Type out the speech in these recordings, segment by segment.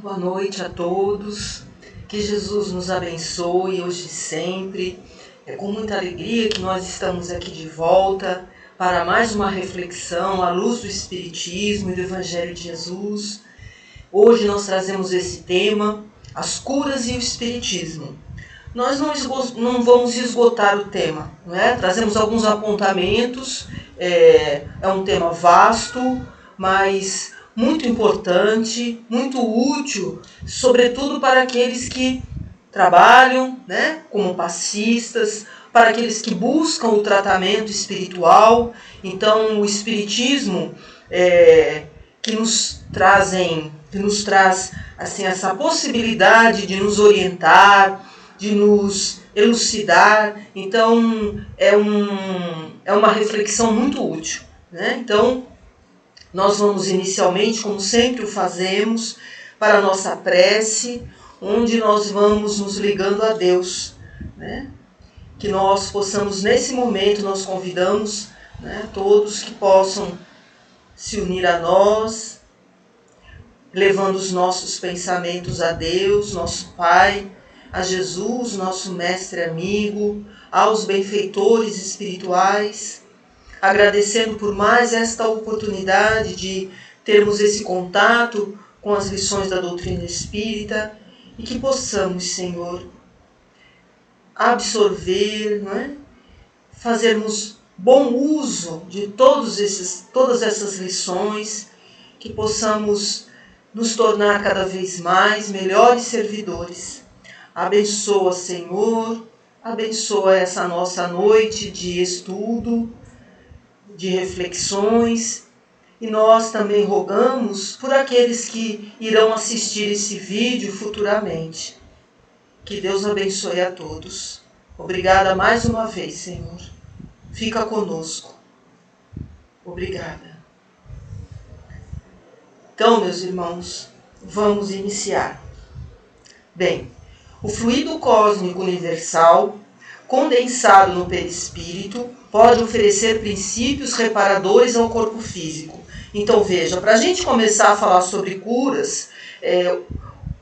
Boa noite a todos, que Jesus nos abençoe hoje e sempre. É com muita alegria que nós estamos aqui de volta para mais uma reflexão à luz do Espiritismo e do Evangelho de Jesus. Hoje nós trazemos esse tema, as curas e o Espiritismo. Nós não vamos esgotar o tema, não é? Trazemos alguns apontamentos, é um tema vasto, mas muito importante, muito útil, sobretudo para aqueles que trabalham, né, como passistas, para aqueles que buscam o tratamento espiritual. Então, o Espiritismo que nos traz assim, essa possibilidade de nos orientar, de nos elucidar. Então, é uma reflexão muito útil, né? Então, nós vamos inicialmente, como sempre o fazemos, para a nossa prece, onde nós vamos nos ligando a Deus, né? Que nós possamos, nesse momento, nós convidamos, né, todos que possam se unir a nós, levando os nossos pensamentos a Deus, nosso Pai, a Jesus, nosso mestre amigo, aos benfeitores espirituais, agradecendo por mais esta oportunidade de termos esse contato com as lições da doutrina espírita e que possamos, Senhor, absorver, não é? Fazermos bom uso de todas essas lições, que possamos nos tornar cada vez mais melhores servidores. Abençoa, Senhor, abençoa essa nossa noite de estudo, de reflexões, e nós também rogamos por aqueles que irão assistir esse vídeo futuramente. Que Deus abençoe a todos. Obrigada mais uma vez, Senhor. Fica conosco. Obrigada. Então, meus irmãos, vamos iniciar. Bem, o fluido cósmico universal, condensado no perispírito, pode oferecer princípios reparadores ao corpo físico. Então veja, para a gente começar a falar sobre curas,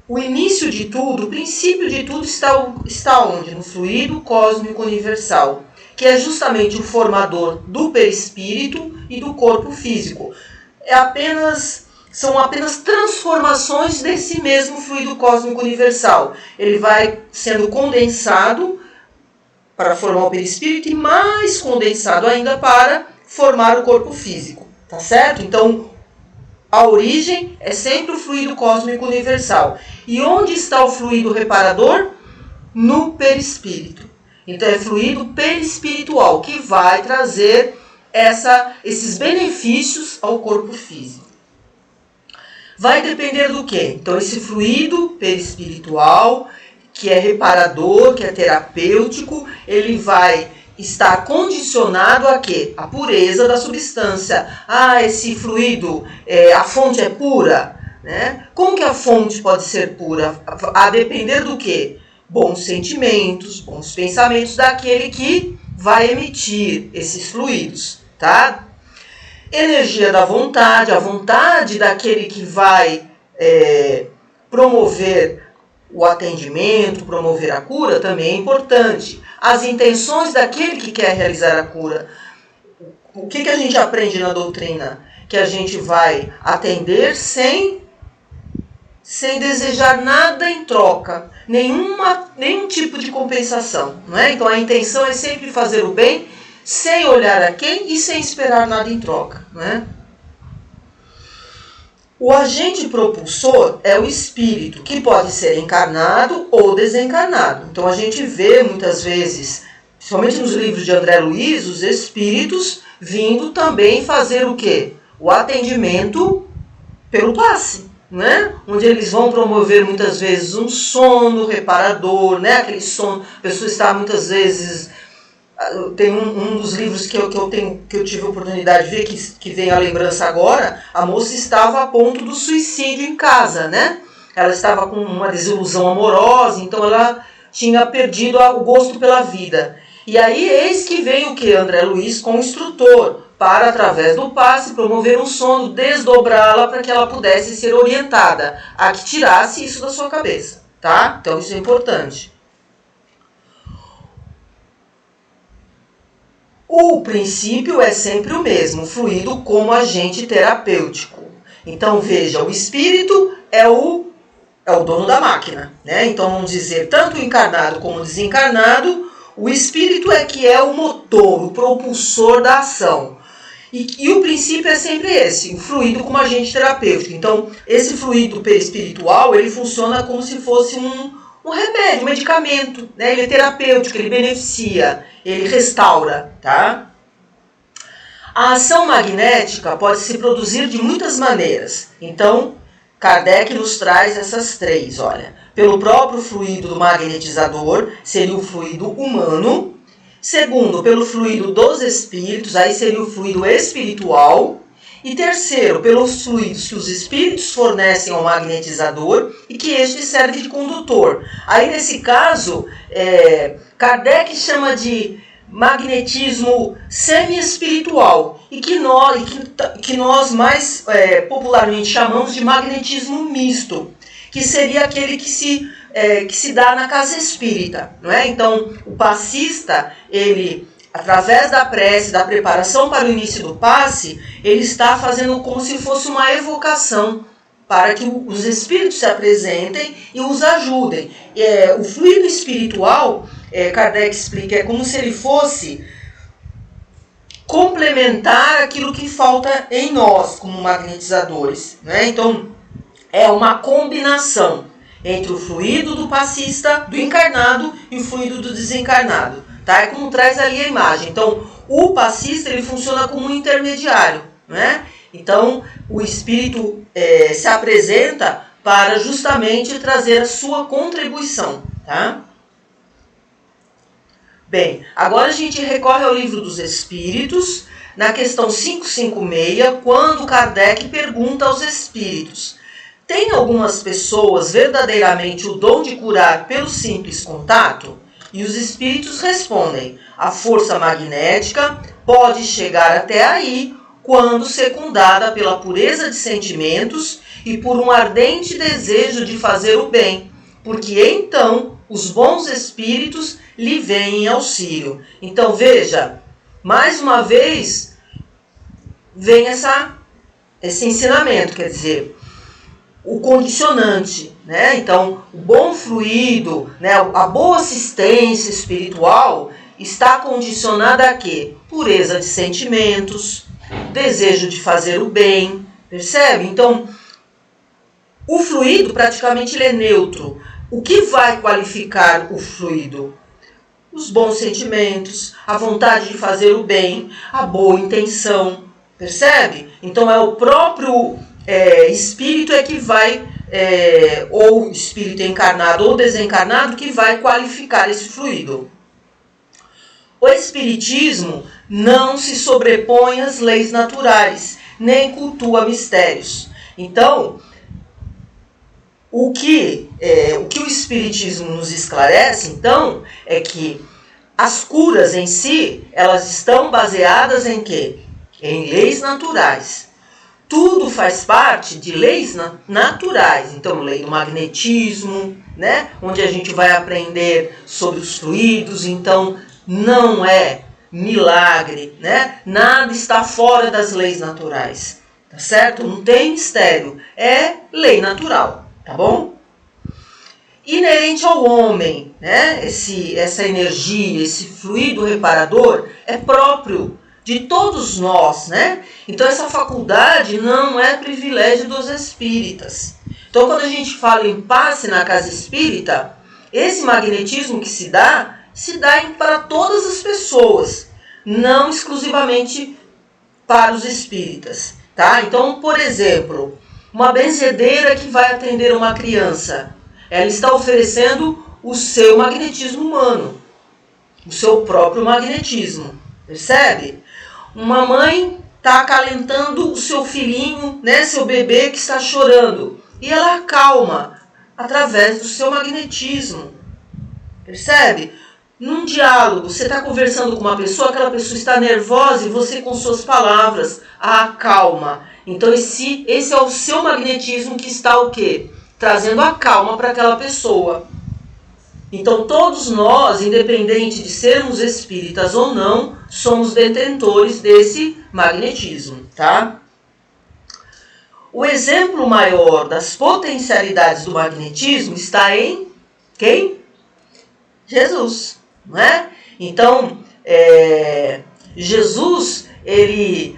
o início de tudo, o princípio de tudo está onde? No fluido cósmico universal, que é justamente o formador do perispírito e do corpo físico. São apenas transformações desse mesmo fluido cósmico universal. Ele vai sendo condensado para formar o perispírito e mais condensado ainda para formar o corpo físico, tá certo? Então, a origem é sempre o fluido cósmico universal. E onde está o fluido reparador? No perispírito. Então, é fluido perispiritual que vai trazer esses benefícios ao corpo físico. Vai depender do quê? Então, esse fluido perispiritual, que é reparador, que é terapêutico, ele vai estar condicionado a quê? A pureza da substância. Esse fluido, a fonte é pura, né? Como que a fonte pode ser pura? A depender do quê? Bons sentimentos, bons pensamentos daquele que vai emitir esses fluidos, tá? Energia da vontade, a vontade daquele que vai promover o atendimento, promover a cura também é importante. As intenções daquele que quer realizar a cura. O que a gente aprende na doutrina? Que a gente vai atender sem desejar nada em troca, nenhum tipo de compensação, não é? Então a intenção é sempre fazer o bem, sem olhar a quem e sem esperar nada em troca, não é? O agente propulsor é o espírito, que pode ser encarnado ou desencarnado. Então a gente vê muitas vezes, principalmente nos livros de André Luiz, os espíritos vindo também fazer o quê? O atendimento pelo passe, né? Onde eles vão promover muitas vezes um sono reparador, né? Aquele sono, a pessoa está muitas vezes... Tem um dos livros que eu tive a oportunidade de ver, que vem a lembrança agora. A moça estava a ponto do suicídio em casa, né? Ela estava com uma desilusão amorosa, então ela tinha perdido o gosto pela vida. E aí eis que vem o que? André Luiz com o instrutor, para, através do passe, promover um sono, desdobrá-la para que ela pudesse ser orientada a que tirasse isso da sua cabeça, tá? Então isso é importante. O princípio é sempre o mesmo, o fluido como agente terapêutico. Então veja, o espírito é o dono da máquina, né? Então vamos dizer, tanto o encarnado como o desencarnado, o espírito é que é o motor, o propulsor da ação. E o princípio é sempre esse, o fluido como agente terapêutico. Então, esse fluido perispiritual, ele funciona como se fosse um remédio, um medicamento, né? Ele é terapêutico, ele beneficia, ele restaura, tá? A ação magnética pode se produzir de muitas maneiras. Então, Kardec nos traz essas três, olha. Pelo próprio fluido do magnetizador, seria o fluido humano. Segundo, pelo fluido dos espíritos, aí seria o fluido espiritual. E terceiro, pelos fluidos que os espíritos fornecem ao magnetizador e que este serve de condutor. Aí, nesse caso, Kardec chama de magnetismo semi-espiritual e que nós mais popularmente chamamos de magnetismo misto, que seria aquele que se dá na casa espírita, não é? Então, o passista, ele, através da prece, da preparação para o início do passe, ele está fazendo como se fosse uma evocação para que os espíritos se apresentem e os ajudem. O fluido espiritual, Kardec explica, é como se ele fosse complementar aquilo que falta em nós como magnetizadores, né? Então, é uma combinação entre o fluido do passista, do encarnado, e o fluido do desencarnado. Tá? É como traz ali a imagem. Então, o passista ele funciona como um intermediário, né? Então, o espírito se apresenta para justamente trazer a sua contribuição. Tá? Bem, agora a gente recorre ao Livro dos Espíritos, na questão 556, quando Kardec pergunta aos espíritos: tem algumas pessoas verdadeiramente o dom de curar pelo simples contato? E os espíritos respondem: a força magnética pode chegar até aí quando secundada pela pureza de sentimentos e por um ardente desejo de fazer o bem, porque então os bons espíritos lhe vêm em auxílio. Então veja, mais uma vez vem esse ensinamento, quer dizer, o condicionante, né? Então, o bom fluido, né? A boa assistência espiritual está condicionada a quê? Pureza de sentimentos, desejo de fazer o bem, percebe? Então, o fluido praticamente ele é neutro. O que vai qualificar o fluido? Os bons sentimentos, a vontade de fazer o bem, a boa intenção, percebe? Então, é o próprio espírito que vai, ou espírito encarnado ou desencarnado, que vai qualificar esse fluido. O espiritismo não se sobrepõe às leis naturais, nem cultua mistérios. Então, o que o espiritismo nos esclarece, então, é que as curas em si, elas estão baseadas em quê? Em leis naturais. Tudo faz parte de leis naturais. Então, lei do magnetismo, né? Onde a gente vai aprender sobre os fluidos. Então, não é milagre, né? Nada está fora das leis naturais, tá certo? Não tem mistério, é lei natural, tá bom? Inerente ao homem, né? Essa energia, esse fluido reparador é próprio de todos nós, né? Então essa faculdade não é privilégio dos espíritas. Então quando a gente fala em passe na casa espírita, esse magnetismo que se dá para todas as pessoas, não exclusivamente para os espíritas, tá? Então, por exemplo, uma benzedeira que vai atender uma criança, ela está oferecendo o seu magnetismo humano, o seu próprio magnetismo, percebe? Uma mãe está acalentando o seu filhinho, né, seu bebê que está chorando, e ela acalma através do seu magnetismo, percebe? num diálogo, você está conversando com uma pessoa, aquela pessoa está nervosa e você com suas palavras a acalma. Então esse é o seu magnetismo que está o quê? Trazendo a calma para aquela pessoa. Então todos nós, independente de sermos espíritas ou não, somos detentores desse magnetismo, tá? O exemplo maior das potencialidades do magnetismo está em quem? Jesus, não é? Então, Jesus, ele,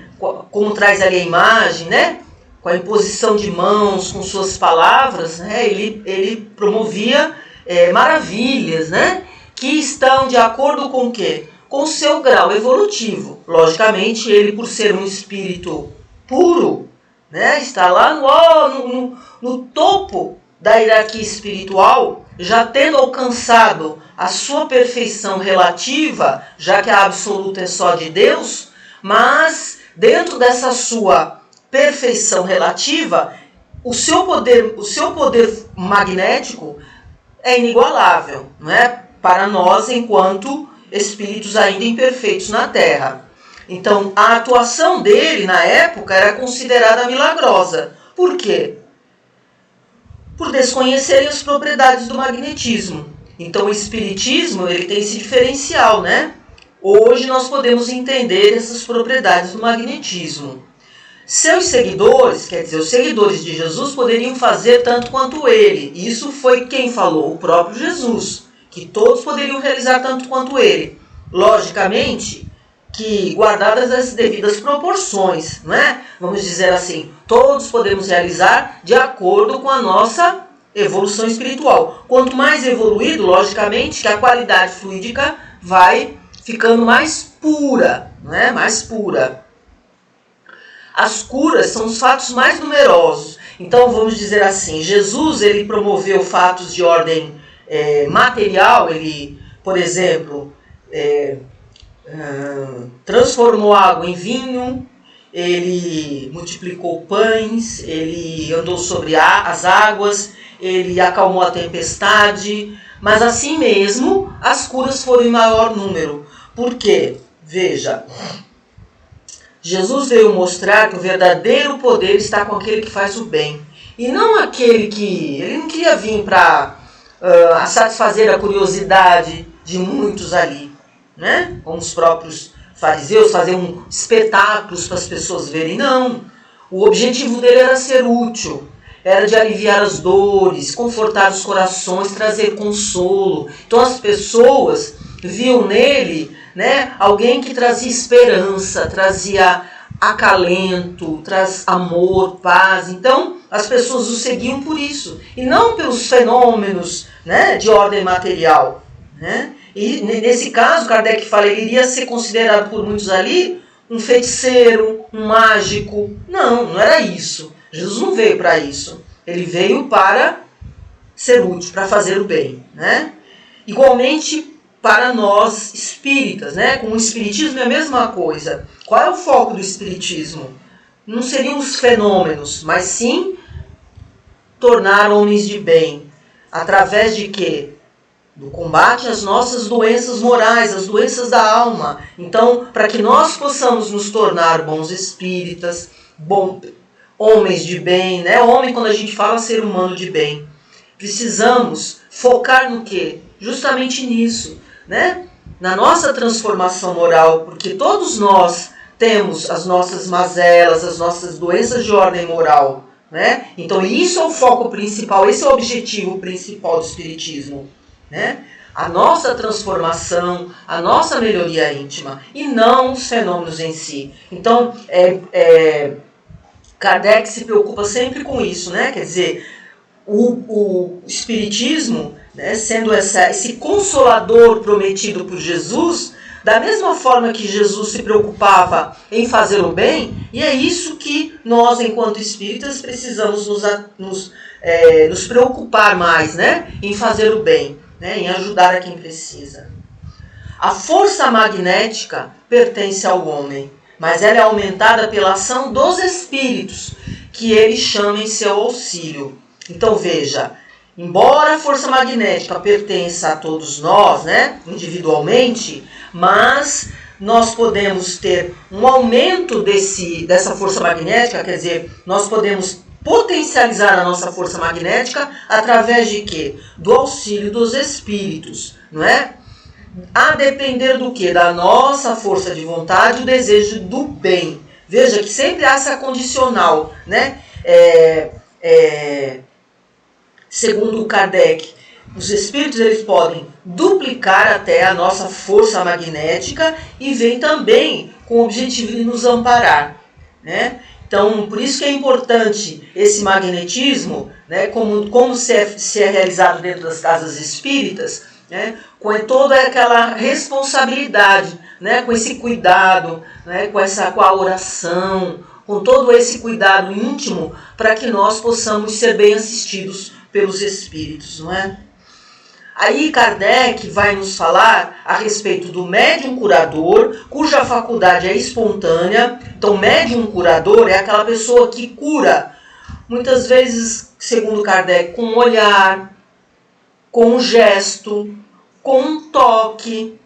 como traz ali a imagem, né? Com a imposição de mãos, com suas palavras, né? Ele promovia maravilhas, né? Que estão de acordo com o quê? Com o seu grau evolutivo. Logicamente, ele, por ser um espírito puro, né? Está lá no topo da hierarquia espiritual, já tendo alcançado a sua perfeição relativa, já que a absoluta é só de Deus, mas dentro dessa sua perfeição relativa, o seu poder magnético é inigualável, não é? Para nós, enquanto espíritos ainda imperfeitos na Terra. Então, a atuação dele, na época, era considerada milagrosa. Por quê? Por desconhecerem as propriedades do magnetismo. Então, o espiritismo, ele tem esse diferencial, né? Hoje nós podemos entender essas propriedades do magnetismo. Seus seguidores, quer dizer, os seguidores de Jesus, poderiam fazer tanto quanto ele. Isso foi quem falou? O próprio Jesus. Que todos poderiam realizar tanto quanto ele. Logicamente, que guardadas as devidas proporções, não é? Vamos dizer assim, todos podemos realizar de acordo com a nossa evolução espiritual. Quanto mais evoluído, logicamente, que a qualidade fluídica vai ficando mais pura, não é? Mais pura. As curas são os fatos mais numerosos. Então, vamos dizer assim, Jesus, ele promoveu fatos de ordem material, ele, por exemplo, transformou água em vinho, ele multiplicou pães, ele andou sobre as águas, ele acalmou a tempestade, mas assim mesmo as curas foram em maior número. Por quê? Veja, Jesus veio mostrar que o verdadeiro poder está com aquele que faz o bem, e não aquele que... Ele não queria vir para satisfazer a curiosidade de muitos ali, né? Como os próprios fariseus, faziam espetáculos para as pessoas verem. Não. O objetivo dele era ser útil, era de aliviar as dores, confortar os corações, trazer consolo. Então as pessoas viam nele, né, alguém que trazia esperança, trazia acalento, traz amor, paz. Então as pessoas o seguiam por isso, e não pelos fenômenos, né, de ordem material, né? E nesse caso, Kardec fala, ele iria ser considerado por muitos ali um feiticeiro, um mágico. Não, não era isso. Jesus não veio para isso. Ele veio para ser útil, para fazer o bem, né? Igualmente para nós espíritas, né? Com o espiritismo é a mesma coisa. Qual é o foco do espiritismo? Não seriam os fenômenos, mas sim tornar homens de bem. Através de quê? Do combate às nossas doenças morais, às doenças da alma. Então, para que nós possamos nos tornar bons espíritas, homens de bem, né? Homem, quando a gente fala ser humano de bem, precisamos focar no quê? Justamente nisso, né? Na nossa transformação moral, porque todos nós temos as nossas mazelas, as nossas doenças de ordem moral, né? Então, isso é o foco principal, esse é o objetivo principal do espiritismo, né? A nossa transformação, a nossa melhoria íntima, e não os fenômenos em si. Então, Kardec se preocupa sempre com isso, né? Quer dizer, o espiritismo, né, sendo esse consolador prometido por Jesus, da mesma forma que Jesus se preocupava em fazer o bem, e é isso que nós, enquanto espíritas, precisamos nos preocupar mais, né, em fazer o bem, né, em ajudar a quem precisa. A força magnética pertence ao homem, mas ela é aumentada pela ação dos espíritos, que ele chama em seu auxílio. Então veja, embora a força magnética pertença a todos nós, né, individualmente, mas nós podemos ter um aumento dessa força magnética, quer dizer, nós podemos potencializar a nossa força magnética através de quê? Do auxílio dos espíritos, não é? A depender do quê? Da nossa força de vontade, o desejo do bem. Veja que sempre há essa condicional, né? Segundo Kardec, os espíritos eles podem duplicar até a nossa força magnética e vêm também com o objetivo de nos amparar, né? Então, por isso que é importante esse magnetismo, né? Como se é realizado dentro das casas espíritas, né? Com toda aquela responsabilidade, né? Com esse cuidado, né? Com a oração, com todo esse cuidado íntimo para que nós possamos ser bem assistidos pelos espíritos, não é? Aí Kardec vai nos falar a respeito do médium curador, cuja faculdade é espontânea. Então, médium curador é aquela pessoa que cura, muitas vezes, segundo Kardec, com um olhar, com um gesto, com um toque,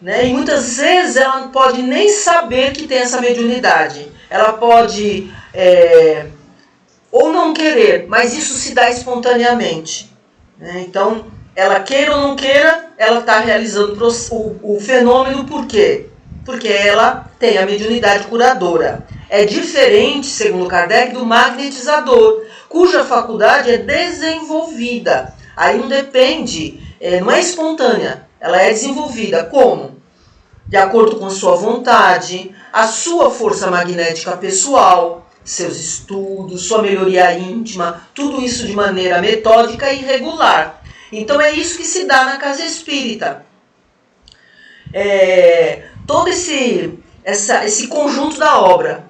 né? E muitas vezes ela não pode nem saber que tem essa mediunidade. Ela pode ou não querer, mas isso se dá espontaneamente, né? Então, ela queira ou não queira, ela está realizando o fenômeno. Por quê? Porque ela tem a mediunidade curadora. É diferente, segundo Kardec, do magnetizador, cuja faculdade é desenvolvida. Aí não depende, não é espontânea, ela é desenvolvida. Como? De acordo com a sua vontade, a sua força magnética pessoal, seus estudos, sua melhoria íntima, tudo isso de maneira metódica e regular. Então é isso que se dá na casa espírita. Todo esse conjunto da obra,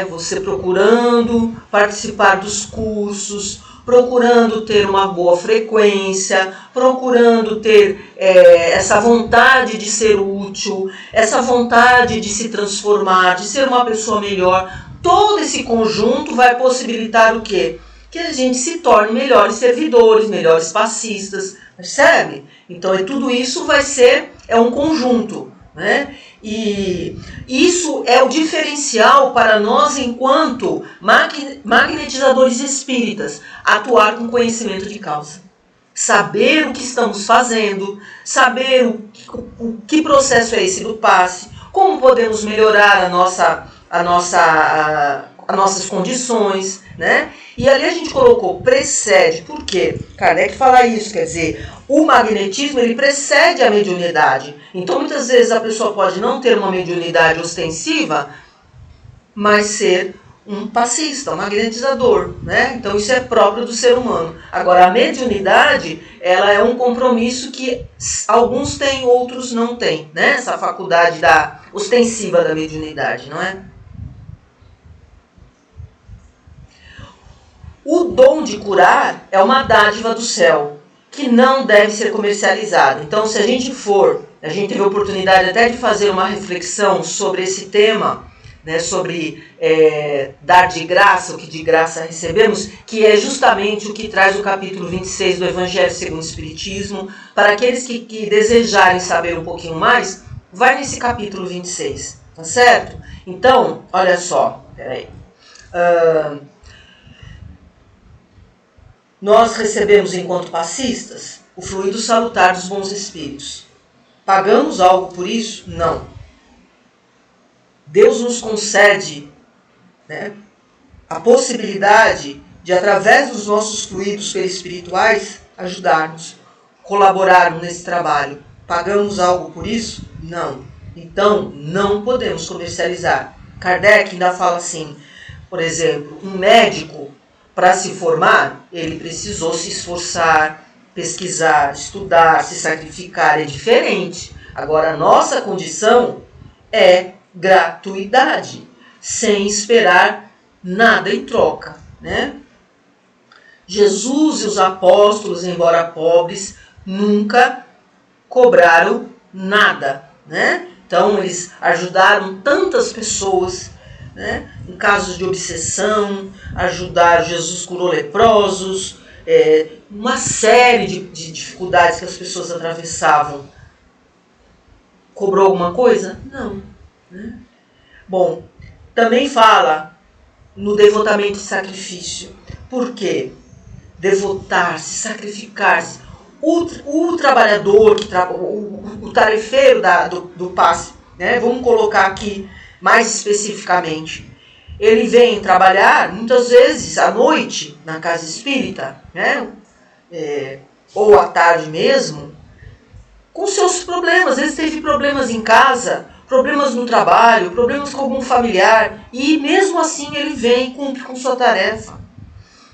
você procurando participar dos cursos, procurando ter uma boa frequência, procurando ter essa vontade de ser útil, essa vontade de se transformar, de ser uma pessoa melhor. Todo esse conjunto vai possibilitar o quê? Que a gente se torne melhores servidores, melhores passistas, percebe? Então tudo isso vai ser um conjunto, né? E isso é o diferencial para nós enquanto magnetizadores espíritas, atuar com conhecimento de causa. Saber o que estamos fazendo, saber o que processo é esse do passe, como podemos melhorar as nossas condições, né? E ali a gente colocou precede, por quê? Kardec fala isso, quer dizer, o magnetismo ele precede a mediunidade. Então muitas vezes a pessoa pode não ter uma mediunidade ostensiva, mas ser um passista, um magnetizador, né? Então isso é próprio do ser humano. Agora a mediunidade, ela é um compromisso que alguns têm, outros não têm, né? Essa faculdade ostensiva da mediunidade, não é? O dom de curar é uma dádiva do céu, que não deve ser comercializada. Então, se a gente teve a oportunidade até de fazer uma reflexão sobre esse tema, né, sobre dar de graça, o que de graça recebemos, que é justamente o que traz o capítulo 26 do Evangelho segundo o Espiritismo. Para aqueles que desejarem saber um pouquinho mais, vai nesse capítulo 26, tá certo? Então, olha só, peraí. Nós recebemos, enquanto passistas, o fluido salutar dos bons espíritos. Pagamos algo por isso? Não. Deus nos concede, né, a possibilidade de, através dos nossos fluidos perispirituais, ajudarmos, colaborarmos nesse trabalho. Pagamos algo por isso? Não. Então, não podemos comercializar. Kardec ainda fala assim, por exemplo, um médico, para se formar, ele precisou se esforçar, pesquisar, estudar, se sacrificar, é diferente. Agora, a nossa condição é gratuidade, sem esperar nada em troca, né? Jesus e os apóstolos, embora pobres, nunca cobraram nada, né? Então, eles ajudaram tantas pessoas, né? Em casos de obsessão, Jesus curou leprosos, uma série de dificuldades que as pessoas atravessavam. Cobrou alguma coisa? Não. Né? Bom, também fala no devotamento e sacrifício. Por quê? Devotar-se, sacrificar-se. O trabalhador, o tarefeiro do passe, né? Vamos colocar aqui mais especificamente. Ele vem trabalhar muitas vezes à noite na casa espírita, né? Ou à tarde mesmo, com seus problemas. Às vezes teve problemas em casa, problemas no trabalho, problemas com algum familiar, e mesmo assim ele vem e cumpre com sua tarefa.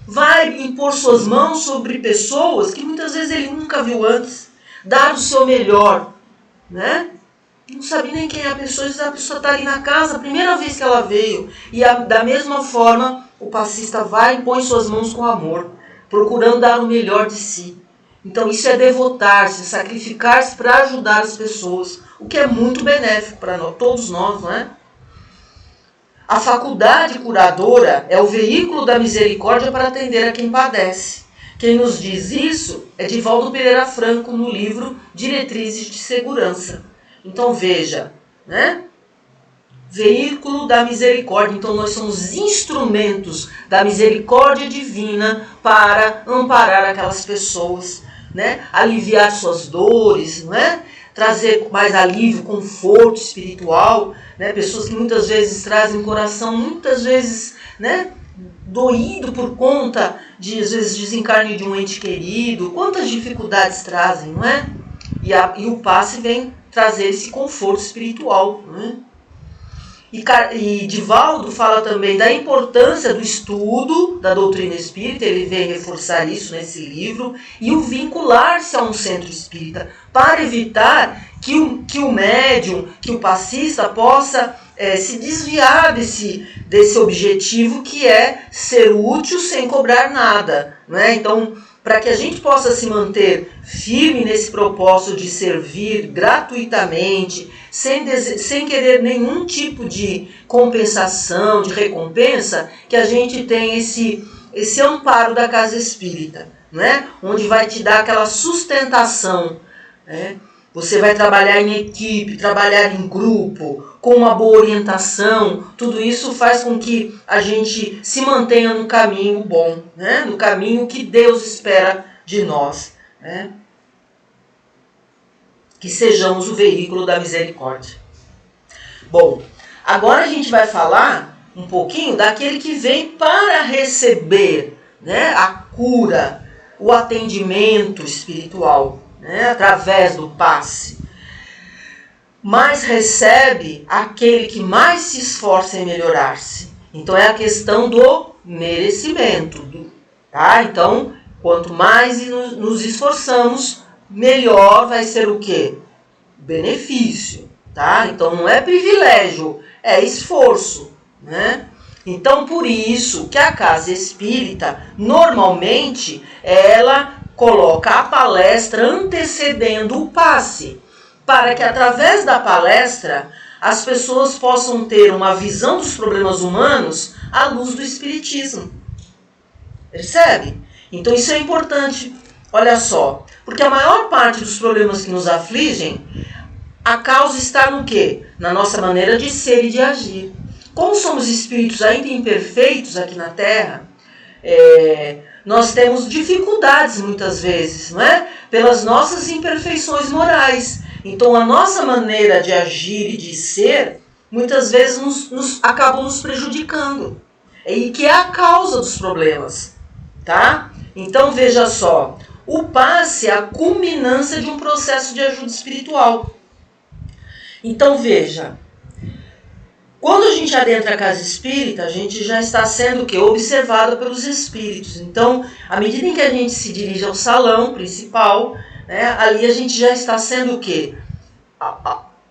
Vai impor suas mãos sobre pessoas que muitas vezes ele nunca viu antes, dar o seu melhor, né? Não sabe nem quem é a pessoa, a pessoa está ali na casa, a primeira vez que ela veio. E da mesma forma, o passista vai e põe suas mãos com amor, procurando dar o melhor de si. Então isso é devotar-se, sacrificar-se para ajudar as pessoas, o que é muito benéfico para todos nós, não é? A faculdade curadora é o veículo da misericórdia para atender a quem padece. Quem nos diz isso é Divaldo Pereira Franco no livro Diretrizes de Segurança. Então veja, né? Veículo da misericórdia. Então nós somos instrumentos da misericórdia divina para amparar aquelas pessoas, né? Aliviar suas dores, não é? Trazer mais alívio, conforto espiritual, né? Pessoas que muitas vezes trazem o coração, muitas vezes, né? Doído por conta de, às vezes, desencarne de um ente querido. Quantas dificuldades trazem, não é? E o passe vem trazer esse conforto espiritual, não é? E Divaldo fala também da importância do estudo da doutrina espírita, ele vem reforçar isso nesse livro, e o vincular-se a um centro espírita, para evitar que o médium, que o passista possa se desviar desse objetivo que é ser útil sem cobrar nada, não é? Então, para que a gente possa se manter firme nesse propósito de servir gratuitamente, sem querer nenhum tipo de compensação, de recompensa, que a gente tenha esse amparo da casa espírita, né? Onde vai te dar aquela sustentação, né? Você vai trabalhar em equipe, trabalhar em grupo, com uma boa orientação. Tudo isso faz com que a gente se mantenha no caminho bom, né? No caminho que Deus espera de nós, né? Que sejamos o veículo da misericórdia. Bom, agora a gente vai falar um pouquinho daquele que vem para receber, né, a cura, o atendimento espiritual, né, através do passe. Mas recebe aquele que mais se esforça em melhorar-se. Então é a questão do merecimento. Tá? Então, quanto mais nos esforçamos, melhor vai ser o quê? Benefício. Tá? Então não é privilégio, é esforço. Né? Então por isso que a casa espírita, normalmente, ela coloca a palestra antecedendo o passe, para que através da palestra as pessoas possam ter uma visão dos problemas humanos à luz do Espiritismo. Percebe? Então isso é importante. Olha só, porque a maior parte dos problemas que nos afligem, a causa está no quê? Na nossa maneira de ser e de agir. Como somos espíritos ainda imperfeitos aqui na Terra, nós temos dificuldades muitas vezes, não é? Pelas nossas imperfeições morais. Então a nossa maneira de agir e de ser, muitas vezes acaba nos prejudicando. E que é a causa dos problemas. Tá? Então veja só, o passe é a culminância de um processo de ajuda espiritual. Então veja, quando a gente adentra a casa espírita, a gente já está sendo o quê? Observada pelos espíritos. Então, à medida em que a gente se dirige ao salão principal, né, ali a gente já está sendo o quê?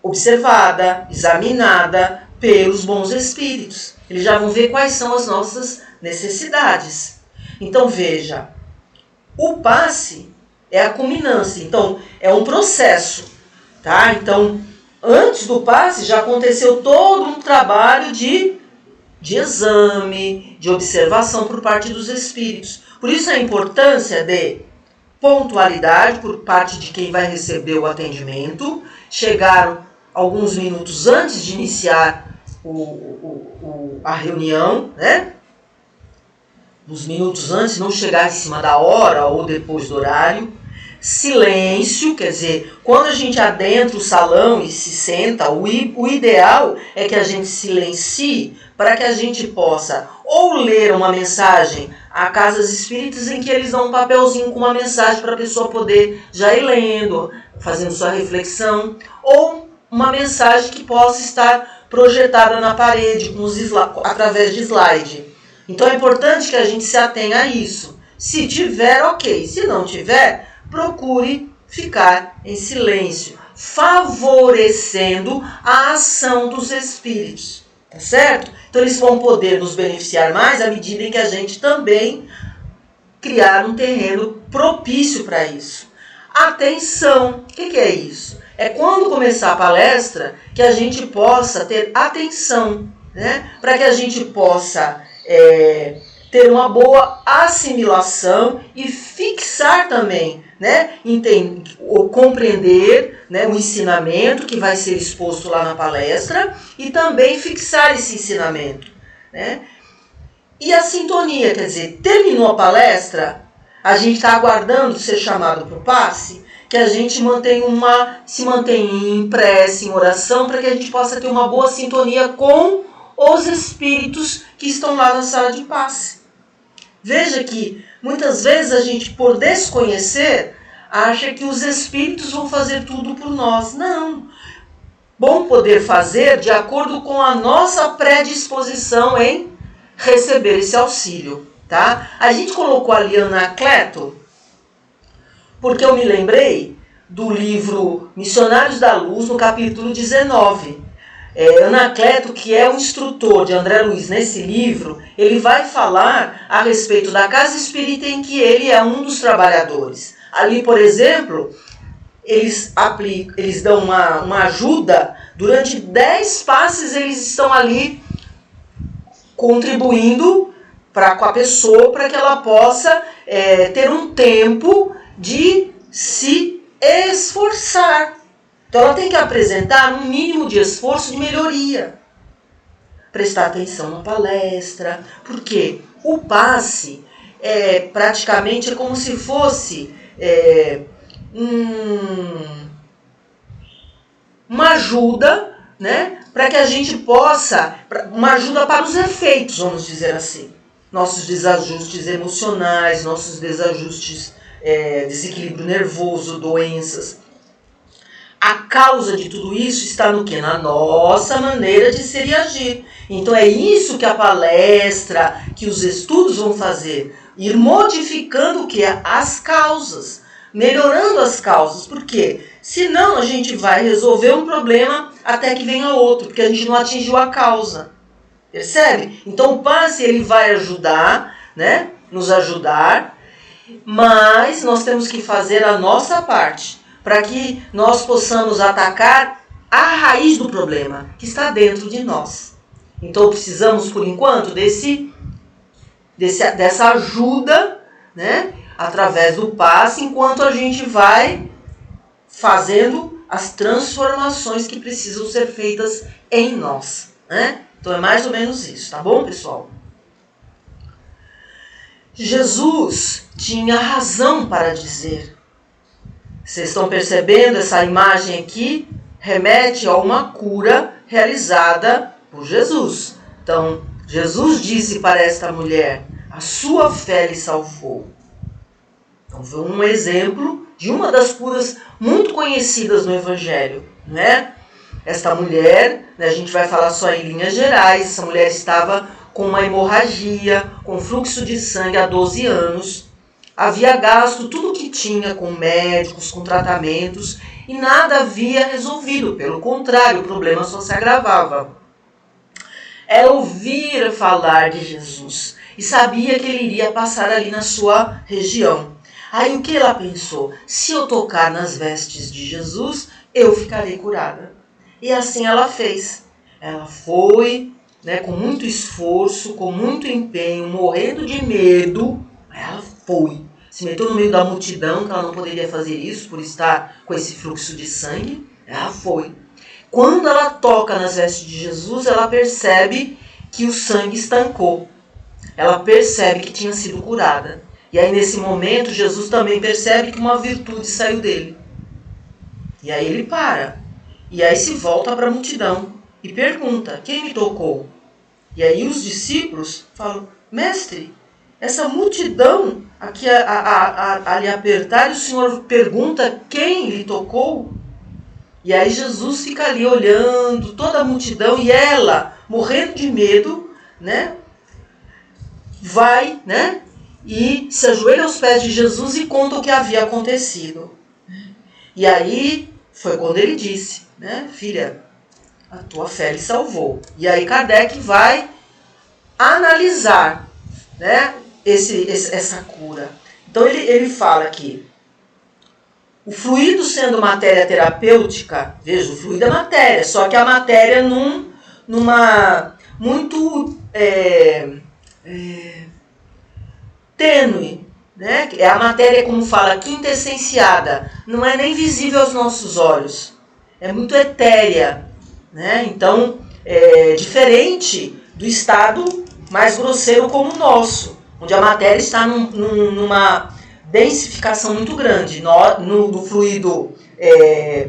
Observada, examinada pelos bons espíritos. Eles já vão ver quais são as nossas necessidades. Então veja, o passe é a culminância. Então é um processo. Tá? Então, antes do passe já aconteceu todo um trabalho de exame, de observação por parte dos espíritos. Por isso a importância de pontualidade por parte de quem vai receber o atendimento. Chegaram alguns minutos antes de iniciar a reunião, né? Uns minutos antes, não chegar em cima da hora ou depois do horário. Silêncio, quer dizer, quando a gente adentra o salão e se senta, o ideal é que a gente silencie para que a gente possa ou ler uma mensagem a casas espíritas em que eles dão um papelzinho com uma mensagem para a pessoa poder já ir lendo, fazendo sua reflexão, ou uma mensagem que possa estar projetada na parede através de slide. Então é importante que a gente se atenha a isso. Se tiver, ok. Se não tiver, procure ficar em silêncio, favorecendo a ação dos espíritos. Tá certo? Então eles vão poder nos beneficiar mais à medida em que a gente também criar um terreno propício para isso. Atenção! O que é isso? É quando começar a palestra que a gente possa ter atenção, né? Para que a gente possa ter uma boa assimilação e fixar também, né? Compreender, né, o ensinamento que vai ser exposto lá na palestra e também fixar esse ensinamento, né? E a sintonia, quer dizer, terminou a palestra, a gente está aguardando ser chamado para o passe, que a gente se mantém em prece, em oração, para que a gente possa ter uma boa sintonia com os espíritos que estão lá na sala de passe. Veja que muitas vezes a gente, por desconhecer, acha que os espíritos vão fazer tudo por nós. Não. Bom poder fazer de acordo com a nossa predisposição em receber esse auxílio. Tá? A gente colocou ali Anacleto, porque eu me lembrei do livro Missionários da Luz, no capítulo 19. Anacleto, que é o instrutor de André Luiz nesse livro, ele vai falar a respeito da casa espírita em que ele é um dos trabalhadores. Ali, por exemplo, eles dão uma ajuda, durante 10 passes eles estão ali contribuindo com a pessoa para que ela possa ter um tempo de se esforçar. Então ela tem que apresentar um mínimo de esforço de melhoria. Prestar atenção na palestra. Porque o passe praticamente é como se fosse uma ajuda, né, para que a gente possa, uma ajuda para os efeitos, vamos dizer assim. Nossos desajustes emocionais, nossos desajustes, desequilíbrio nervoso, doenças. A causa de tudo isso está no quê? Na nossa maneira de ser e agir. Então é isso que a palestra, que os estudos vão fazer. Ir modificando o quê? As causas. Melhorando as causas. Por quê? Senão a gente vai resolver um problema até que venha outro, porque a gente não atingiu a causa. Percebe? Então o passe ele vai ajudar, né? Nos ajudar, mas nós temos que fazer a nossa parte, para que nós possamos atacar a raiz do problema, que está dentro de nós. Então precisamos, por enquanto, dessa ajuda, né, através do passe, enquanto a gente vai fazendo as transformações que precisam ser feitas em nós, né? Então é mais ou menos isso, tá bom, pessoal? Jesus tinha razão para dizer. Vocês estão percebendo essa imagem aqui? Remete a uma cura realizada por Jesus. Então, Jesus disse para esta mulher, a sua fé lhe salvou. Então, foi um exemplo de uma das curas muito conhecidas no Evangelho, né? Esta mulher, né, a gente vai falar só em linhas gerais, essa mulher estava com uma hemorragia, com fluxo de sangue há 12 anos, havia gasto tudo o que tinha com médicos, com tratamentos, e nada havia resolvido, pelo contrário, o problema só se agravava. Ela ouvira falar de Jesus e sabia que ele iria passar ali na sua região. Aí o que ela pensou? Se eu tocar nas vestes de Jesus, eu ficarei curada. E assim ela fez. Ela foi, né, com muito esforço, com muito empenho, morrendo de medo. Ela foi. se meteu no meio da multidão, que ela não poderia fazer isso por estar com esse fluxo de sangue. Ela foi. Quando ela toca nas vestes de Jesus, ela percebe que o sangue estancou. Ela percebe que tinha sido curada. E aí nesse momento Jesus também percebe que uma virtude saiu dele. E aí ele para. E aí se volta para a multidão e pergunta: quem me tocou? E aí os discípulos falam: mestre, essa multidão aqui a lhe apertar, e o Senhor pergunta quem lhe tocou? E aí Jesus fica ali olhando toda a multidão, e ela, morrendo de medo, né, vai, né, e se ajoelha aos pés de Jesus e conta o que havia acontecido. E aí foi quando ele disse, né, filha, a tua fé lhe salvou. E aí Kardec vai analisar, né, essa cura. Então ele fala aqui: o fluido sendo matéria terapêutica, veja, o fluido é matéria, só que a matéria numa muito tênue, né? É a matéria, como fala, quintessenciada, não é nem visível aos nossos olhos, é muito etérea, né? Então, é diferente do estado mais grosseiro como o nosso, onde a matéria está numa densificação muito grande. No fluido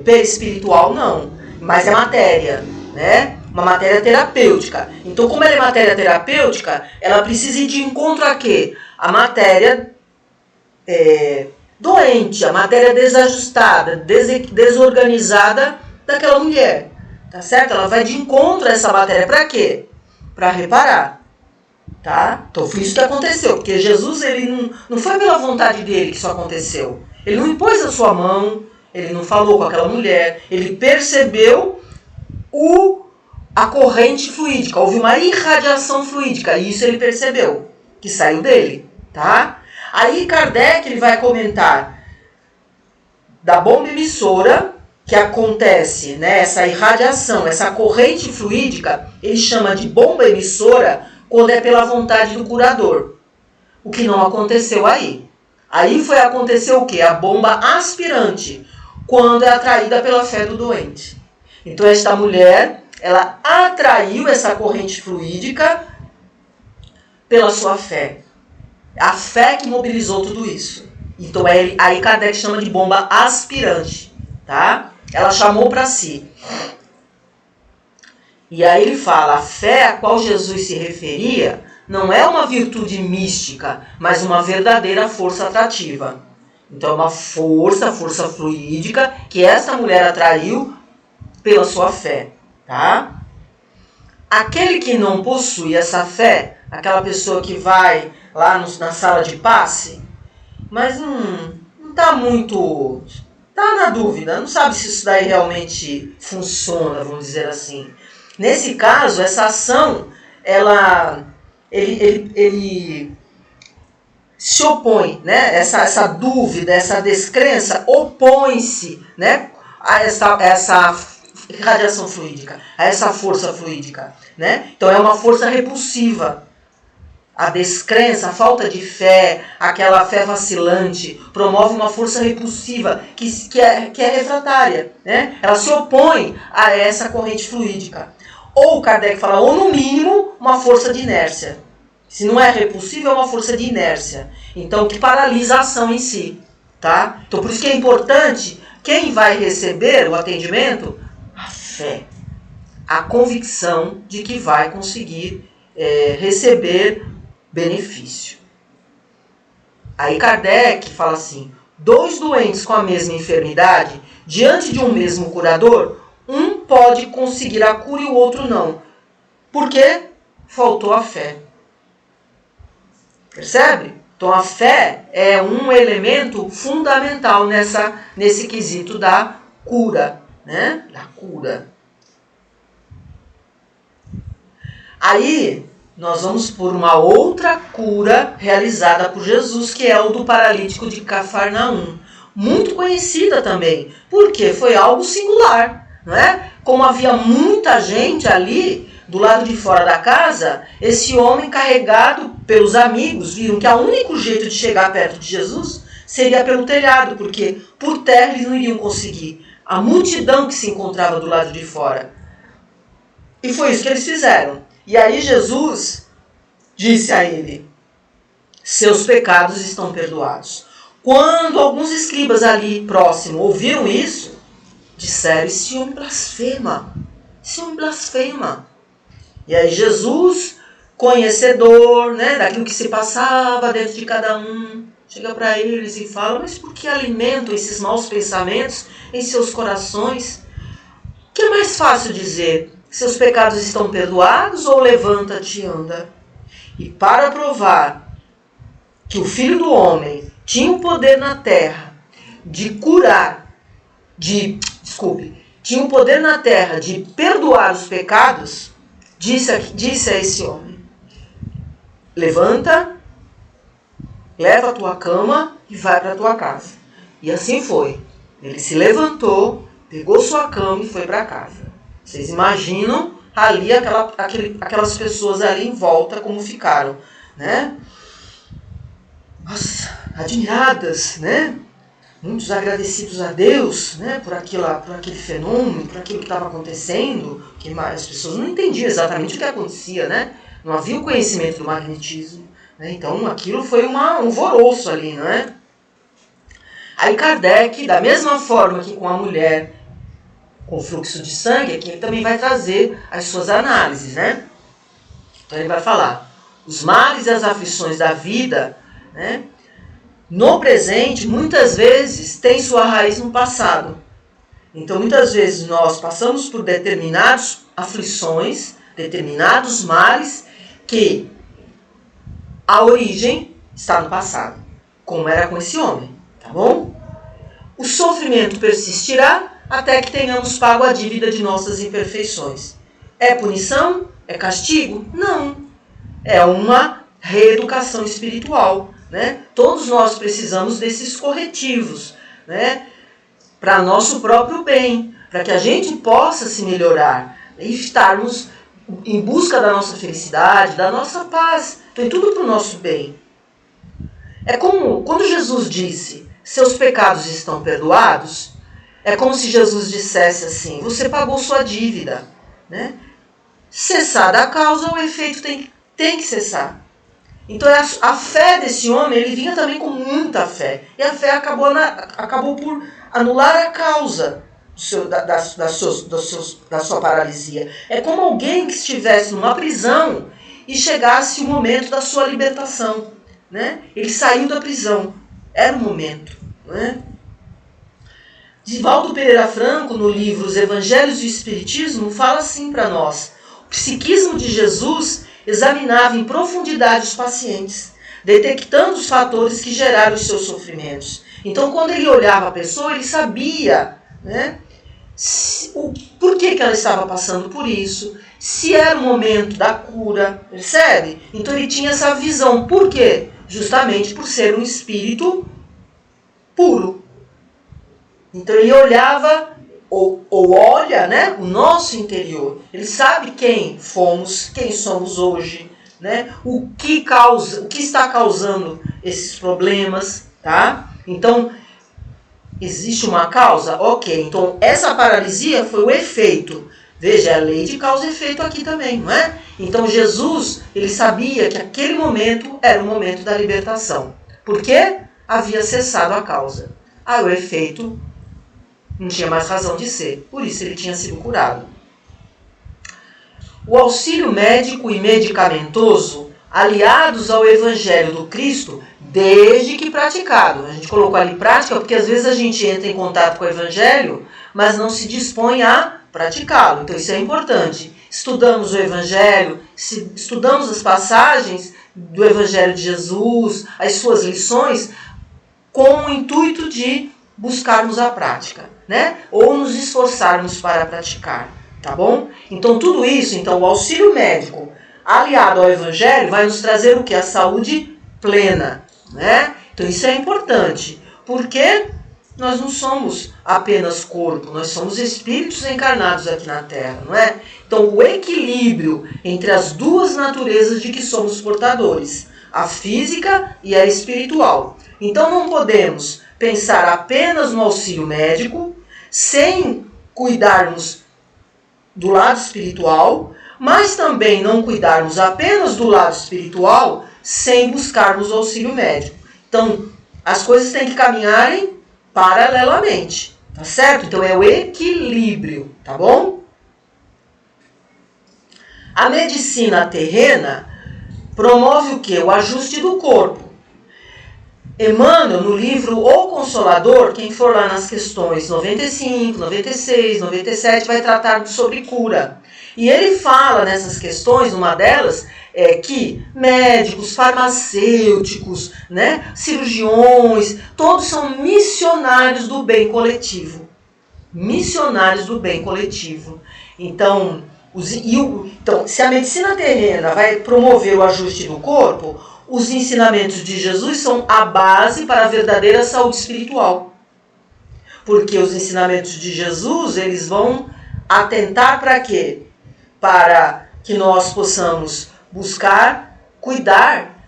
perispiritual, não, mas é matéria, né? Uma matéria terapêutica. Então, como ela é matéria terapêutica, ela precisa ir de encontro a quê? A matéria doente, a matéria desajustada, desorganizada daquela mulher. Tá certo? Ela vai de encontro a essa matéria para quê? Para reparar. Tá? Então foi isso que aconteceu, porque Jesus, ele não foi pela vontade dele que isso aconteceu. Ele não impôs a sua mão, ele não falou com aquela mulher, ele percebeu a corrente fluídica, houve uma irradiação fluídica, e isso ele percebeu, que saiu dele. Tá? Aí Kardec ele vai comentar da bomba emissora, que acontece, né, essa irradiação, essa corrente fluídica, ele chama de bomba emissora quando é pela vontade do curador. O que não aconteceu aí. Aí foi acontecer o quê? A bomba aspirante, quando é atraída pela fé do doente. Então esta mulher, ela atraiu essa corrente fluídica pela sua fé. A fé que mobilizou tudo isso. Então aí Kardec chama de bomba aspirante. Tá? Ela chamou para si. E aí ele fala, a fé a qual Jesus se referia não é uma virtude mística, mas uma verdadeira força atrativa. Então é uma força fluídica que essa mulher atraiu pela sua fé. Tá? Aquele que não possui essa fé, aquela pessoa que vai lá na sala de passe, mas não está muito... está na dúvida, não sabe se isso daí realmente funciona, vamos dizer assim. Nesse caso, essa ação, ele se opõe, né? Essa dúvida, essa descrença, opõe-se, né, a essa radiação fluídica, a essa força fluídica. Né? Então é uma força repulsiva. A descrença, a falta de fé, aquela fé vacilante, promove uma força repulsiva que é refratária. Né? Ela se opõe a essa corrente fluídica. Ou Kardec fala, ou no mínimo, uma força de inércia. Se não é repulsiva, é uma força de inércia. Então, que paralisa a ação em si. Tá? Então, por isso que é importante, quem vai receber o atendimento? A fé. A convicção de que vai conseguir receber benefício. Aí Kardec fala assim, 2 doentes com a mesma enfermidade, diante de um mesmo curador, um pode conseguir a cura e o outro não. Por quê? Faltou a fé. Percebe? Então a fé é um elemento fundamental nesse quesito da cura. Né? Da cura. Aí nós vamos por uma outra cura realizada por Jesus, que é o do paralítico de Cafarnaum. Muito conhecida também, porque foi algo singular. Não é? Como havia muita gente ali, do lado de fora da casa, esse homem carregado pelos amigos viram que o único jeito de chegar perto de Jesus seria pelo telhado, porque por terra eles não iriam conseguir. A multidão que se encontrava do lado de fora. E foi isso que eles fizeram. E aí Jesus disse a ele: seus pecados estão perdoados. Quando alguns escribas ali próximo ouviram isso, disseram: esse homem blasfema. Esse homem blasfema. E aí Jesus, conhecedor, né, daquilo que se passava dentro de cada um, chega para eles e fala: mas por que alimentam esses maus pensamentos em seus corações? O que é mais fácil dizer? Seus pecados estão perdoados, ou levanta-te e anda? E para provar que o Filho do Homem tinha o poder na terra de curar, tinha o poder na terra de perdoar os pecados, disse a esse homem: levanta, leva a tua cama e vai para a tua casa. E assim foi. Ele se levantou, pegou sua cama e foi para casa. Vocês imaginam ali aquelas pessoas ali em volta como ficaram, né? Nossa, admiradas, né? Muitos agradecidos a Deus, né? por aquele fenômeno, por aquilo que estava acontecendo, que as pessoas não entendiam exatamente o que acontecia, né? Não havia o conhecimento do magnetismo, né? Então aquilo foi um alvoroço ali, não é? Aí Kardec, da mesma forma que com a mulher com fluxo de sangue, aqui ele também vai trazer as suas análises, né? Então ele vai falar: os males e as aflições da vida, né, no presente, muitas vezes, têm sua raiz no passado. Então, muitas vezes, nós passamos por determinadas aflições, determinados males, que a origem está no passado, como era com esse homem, tá bom? O sofrimento persistirá até que tenhamos pago a dívida de nossas imperfeições. É punição? É castigo? Não. É uma reeducação espiritual, né? Todos nós precisamos desses corretivos, né? Para nosso próprio bem, para que a gente possa se melhorar e estarmos em busca da nossa felicidade, da nossa paz. Tem tudo para o nosso bem. É como quando Jesus disse: seus pecados estão perdoados. É como se Jesus dissesse assim: você pagou sua dívida, né? Cessada a causa, o efeito tem que cessar. Então a fé desse homem, ele vinha também com muita fé. E a fé acabou por anular a causa da sua paralisia. É como alguém que estivesse numa prisão e chegasse o momento da sua libertação, né? Ele saiu da prisão. Era o momento, né? Divaldo Pereira Franco, no livro Os Evangelhos do Espiritismo, fala assim para nós: o psiquismo de Jesus examinava em profundidade os pacientes, detectando os fatores que geraram os seus sofrimentos. Então, quando ele olhava a pessoa, ele sabia, né, por que ela estava passando por isso, se era o momento da cura, percebe? Então ele tinha essa visão. Por quê? Justamente por ser um espírito puro. Então ele olhava, ou olha, né, o nosso interior. Ele sabe quem fomos, quem somos hoje, né, o que está causando esses problemas, tá? Então, existe uma causa? Ok, então essa paralisia foi o efeito. Veja, é a lei de causa e efeito aqui também, não é? Então Jesus, ele sabia que aquele momento era o momento da libertação. Por quê? Havia cessado a causa. Aí o efeito não tinha mais razão de ser. Por isso ele tinha sido curado. O auxílio médico e medicamentoso, aliados ao Evangelho do Cristo, desde que praticado. A gente colocou ali prática porque às vezes a gente entra em contato com o Evangelho, mas não se dispõe a praticá-lo. Então isso é importante. Estudamos o Evangelho, estudamos as passagens do Evangelho de Jesus, as suas lições, com o intuito de buscarmos a prática, né? Ou nos esforçarmos para praticar, tá bom? Então tudo isso, o auxílio médico aliado ao Evangelho vai nos trazer o que? A saúde plena, né? Então isso é importante, porque nós não somos apenas corpo, nós somos espíritos encarnados aqui na Terra, não é? Então, o equilíbrio entre as duas naturezas de que somos portadores, a física e a espiritual. Então, não podemos pensar apenas no auxílio médico, sem cuidarmos do lado espiritual, mas também não cuidarmos apenas do lado espiritual, sem buscarmos o auxílio médico. Então, as coisas têm que caminharem paralelamente, tá certo? Então, é o equilíbrio, tá bom? A medicina terrena promove o quê? O ajuste do corpo. Emmanuel, no livro O Consolador, quem for lá nas questões 95, 96, 97, vai tratar sobre cura. E ele fala nessas questões, uma delas, que médicos, farmacêuticos, né, cirurgiões, todos são missionários do bem coletivo. Missionários do bem coletivo. Então, se a medicina terrena vai promover o ajuste do corpo, os ensinamentos de Jesus são a base para a verdadeira saúde espiritual. Porque os ensinamentos de Jesus, eles vão atentar para quê? Para que nós possamos buscar, cuidar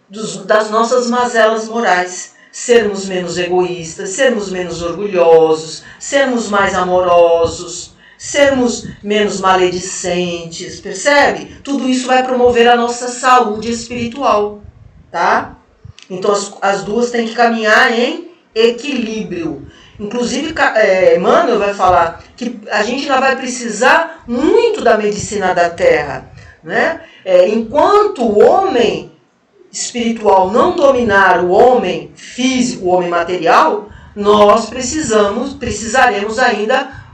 das nossas mazelas morais. Sermos menos egoístas, sermos menos orgulhosos, sermos mais amorosos, sermos menos maledicentes, percebe? Tudo isso vai promover a nossa saúde espiritual, tá? Então as duas têm que caminhar em equilíbrio. Inclusive, Emmanuel vai falar que a gente ainda vai precisar muito da medicina da terra, né? Enquanto o homem espiritual não dominar o homem físico, o homem material, nós precisaremos ainda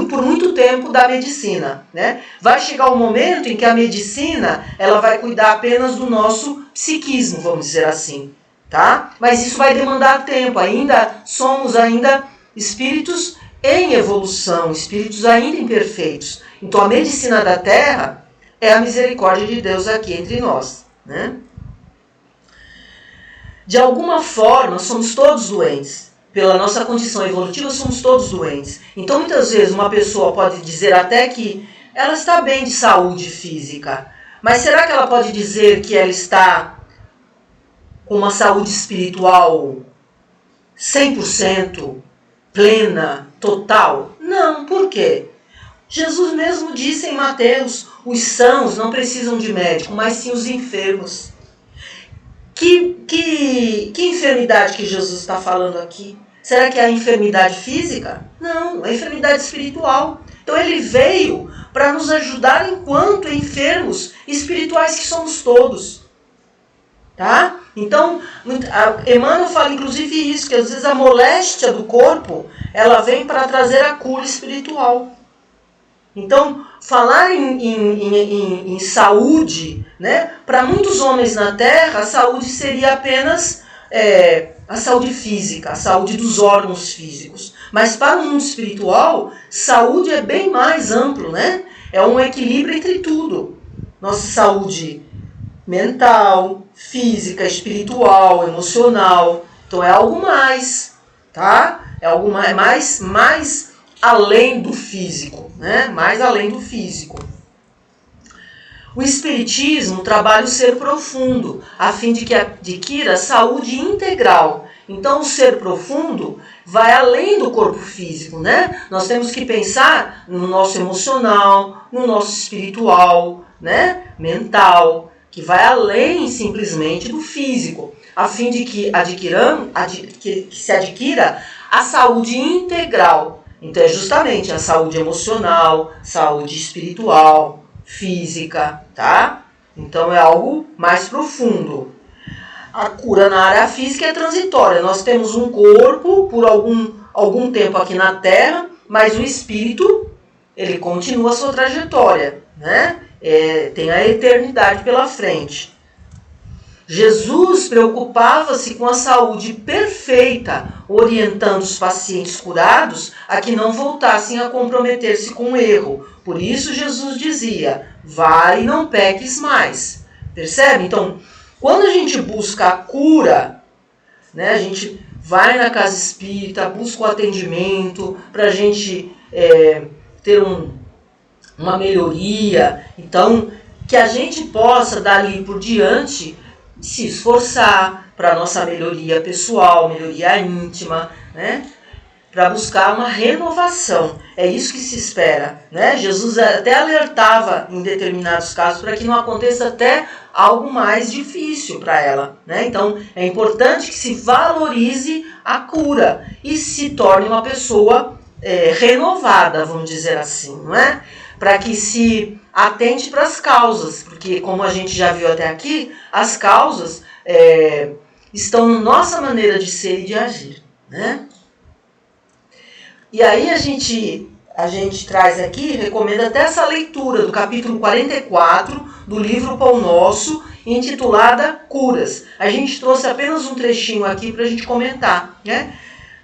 por muito tempo da medicina, né? Vai chegar um momento em que a medicina ela vai cuidar apenas do nosso psiquismo, vamos dizer assim, tá? Mas isso vai demandar tempo. Somos espíritos em evolução, espíritos ainda imperfeitos. Então a medicina da Terra é a misericórdia de Deus aqui entre nós, né? De alguma forma somos todos doentes. Pela nossa condição evolutiva, somos todos doentes. Então, muitas vezes, uma pessoa pode dizer até que ela está bem de saúde física. Mas será que ela pode dizer que ela está com uma saúde espiritual 100%, plena, total? Não, por quê? Jesus mesmo disse em Mateus, os sãos não precisam de médico, mas sim os enfermos. Que enfermidade que Jesus está falando aqui? Será que é a enfermidade física? Não, é a enfermidade espiritual. Então ele veio para nos ajudar enquanto enfermos espirituais que somos todos. Tá? Então, Emmanuel fala inclusive isso, que às vezes a moléstia do corpo, ela vem para trazer a cura espiritual. Então, falar em saúde, né? Para muitos homens na Terra, a saúde seria apenas a saúde física, a saúde dos órgãos físicos. Mas para o mundo espiritual, saúde é bem mais amplo, né? É um equilíbrio entre tudo. Nossa saúde mental, física, espiritual, emocional. Então é algo mais, tá? É algo mais além do físico, né? Mais além do físico. O Espiritismo trabalha o ser profundo, a fim de que adquira saúde integral. Então, o ser profundo vai além do corpo físico, né? Nós temos que pensar no nosso emocional, no nosso espiritual, né? Mental, que vai além simplesmente do físico, a fim de que se adquira a saúde integral. Então, é justamente a saúde emocional, saúde espiritual, física, tá? Então é algo mais profundo. A cura na área física é transitória. Nós temos um corpo por algum tempo aqui na Terra, mas o espírito, ele continua a sua trajetória, né? Tem a eternidade pela frente. Jesus preocupava-se com a saúde perfeita, orientando os pacientes curados a que não voltassem a comprometer-se com o erro. Por isso Jesus dizia, vai e não peques mais. Percebe? Então, quando a gente busca a cura, né, a gente vai na casa espírita, busca o atendimento, para a gente ter uma melhoria. Então, que a gente possa, dali por diante, se esforçar para a nossa melhoria pessoal, melhoria íntima, né? Para buscar uma renovação. É isso que se espera, né? Jesus até alertava em determinados casos para que não aconteça até algo mais difícil para ela, né? Então, é importante que se valorize a cura e se torne uma pessoa renovada, vamos dizer assim, não é? Para que se atente para as causas, porque como a gente já viu até aqui, as causas estão na nossa maneira de ser e de agir, né? E aí a gente traz aqui, recomenda até essa leitura do capítulo 44 do livro Pão Nosso, intitulada Curas. A gente trouxe apenas um trechinho aqui para a gente comentar, né?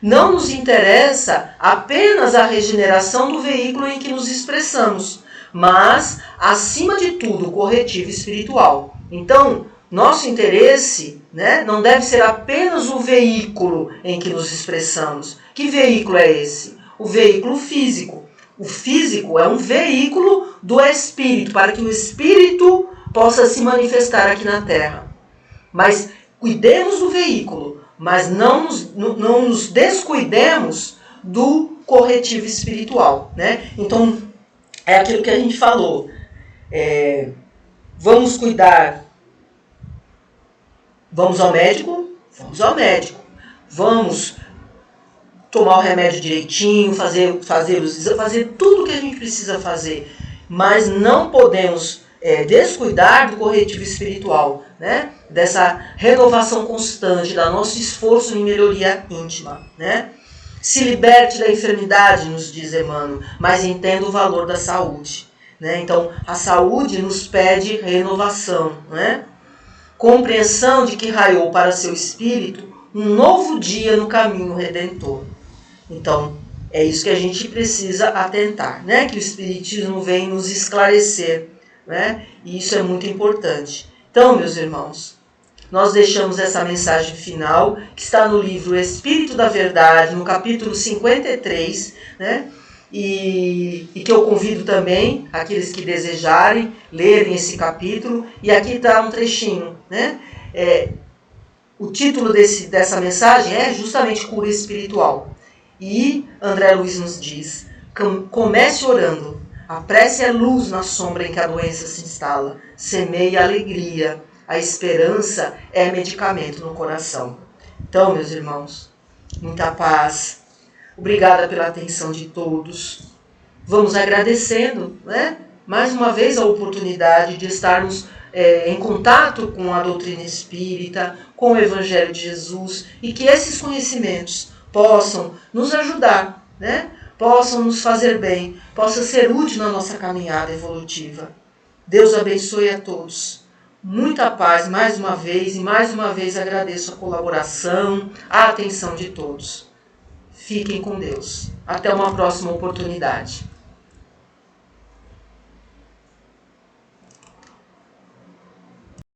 Não nos interessa apenas a regeneração do veículo em que nos expressamos, mas, acima de tudo, o corretivo espiritual. Então, nosso interesse, né, não deve ser apenas o veículo em que nos expressamos. Que veículo é esse? O veículo físico. O físico é um veículo do espírito, para que o espírito possa se manifestar aqui na Terra. Mas cuidemos do veículo, mas não nos descuidemos do corretivo espiritual, né? Então, é aquilo que a gente falou. Vamos cuidar. Vamos ao médico? Vamos ao médico. Vamos tomar o remédio direitinho, fazer tudo o que a gente precisa fazer. Mas não podemos descuidar do corretivo espiritual, né? Dessa renovação constante, do nosso esforço em melhoria íntima, né? Se liberte da enfermidade, nos diz Emmanuel, mas entenda o valor da saúde, né? Então, a saúde nos pede renovação, né? Compreensão de que raiou para seu espírito um novo dia no caminho redentor. Então, é isso que a gente precisa atentar, né? Que o Espiritismo vem nos esclarecer, né? E isso é muito importante. Então, meus irmãos, nós deixamos essa mensagem final, que está no livro Espírito da Verdade, no capítulo 53, né? E que eu convido também aqueles que desejarem lerem esse capítulo. E aqui está um trechinho, né? O título dessa mensagem é justamente Cura Espiritual. E André Luiz nos diz, comece orando, a prece é luz na sombra em que a doença se instala, semeia alegria, a esperança é medicamento no coração. Então, meus irmãos, muita paz, obrigada pela atenção de todos, vamos agradecendo, né, mais uma vez a oportunidade de estarmos em contato com a doutrina espírita, com o Evangelho de Jesus, e que esses conhecimentos possam nos ajudar, né? Possam nos fazer bem, possa ser útil na nossa caminhada evolutiva. Deus abençoe a todos. Muita paz mais uma vez, e mais uma vez agradeço a colaboração, a atenção de todos. Fiquem com Deus. Até uma próxima oportunidade.